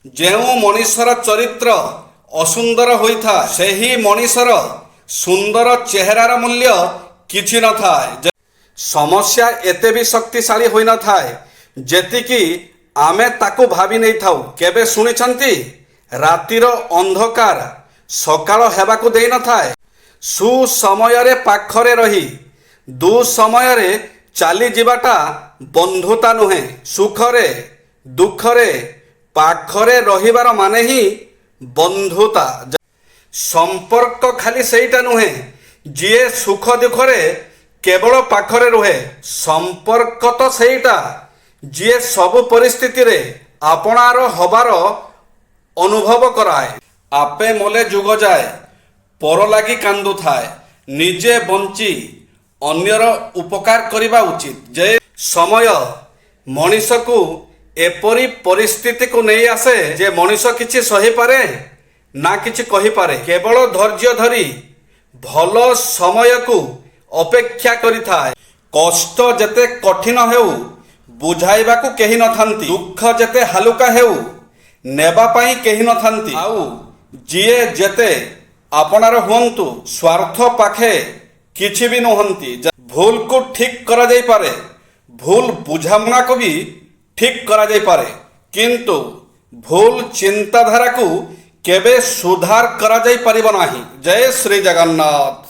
ଯେଉଁ ମଣିଷର ଚରିତ୍ର ଅସୁନ୍ଦର ହୋଇଥାଏ ସେହି ମଣିଷର ସୁନ୍ଦର ଚେହେରାର ମୂଲ୍ୟ କିଛି ନଥାଏ। ସମସ୍ୟା ଏତେ ବି ଶକ୍ତିଶାଳୀ ହୋଇନଥାଏ ଯେତିକି ଆମେ ତାକୁ ଭାବି ନେଇଥାଉ। କେବେ ଶୁଣିଛନ୍ତି ରାତିର ଅନ୍ଧକାର ସକାଳ ହେବାକୁ ଦେଇନଥାଏ? ସୁସମୟରେ ପାଖରେ ରହି ଦୁଃସମୟରେ ଚାଲିଯିବାଟା ବନ୍ଧୁତା ନୁହେଁ। ସୁଖରେ ଦୁଃଖରେ ପାଖରେ ରହିବାର ମାନେ ହିଁ ବନ୍ଧୁତା। ସମ୍ପର୍କ ଖାଲି ସେଇଟା ନୁହେଁ ଯିଏ ସୁଖ ଦୁଃଖରେ କେବଳ ପାଖରେ ରୁହେ। ସମ୍ପର୍କ ତ ସେଇଟା ଯିଏ ସବୁ ପରିସ୍ଥିତିରେ ଆପଣାର ହବାର ଅନୁଭବ କରାଏ। ଆପେ ମଲେ ଯୁଗ ଯାଏ, ପର ଲାଗି କାନ୍ଦୁଥାଏ। ନିଜେ ବଞ୍ଚି ଅନ୍ୟର ଉପକାର କରିବା ଉଚିତ। ଯେ ସମୟ ମଣିଷକୁ ଏପରି ପରିସ୍ଥିତିକୁ ନେଇ ଆସେ ଯେ ମଣିଷ କିଛି ସହିପାରେ ନା କିଛି କହିପାରେ। କେବଳ ଧୈର୍ଯ୍ୟ ଧରି ଭଲ ସମୟକୁ ଅପେକ୍ଷା କରିଥାଏ। କଷ୍ଟ ଯେତେ କଠିନ ହେଉ ବୁଝାଇବାକୁ କେହି ନଥାନ୍ତି। ଦୁଃଖ ଯେତେ ହାଲୁକା ହେଉ ନେବା ପାଇଁ କେହି ନଥାନ୍ତି। ଆଉ ଯିଏ ଯେତେ ଆପଣାର ହୁଅନ୍ତୁ ସ୍ୱାର୍ଥ ପାଖେ କିଛି ବି ନୁହନ୍ତି। ଭୁଲକୁ ଠିକ୍ କରାଯାଇପାରେ, ଭୁଲ ବୁଝାମଣାକୁ ବି ଠିକ୍ କରାଯାଇପାରେ, କିନ୍ତୁ ଭୁଲ ଚିନ୍ତାଧାରାକୁ କେବେ ସୁଧାର କରାଯାଇପାରିବ ନାହିଁ। ଜୟ ଶ୍ରୀ ଜଗନ୍ନାଥ।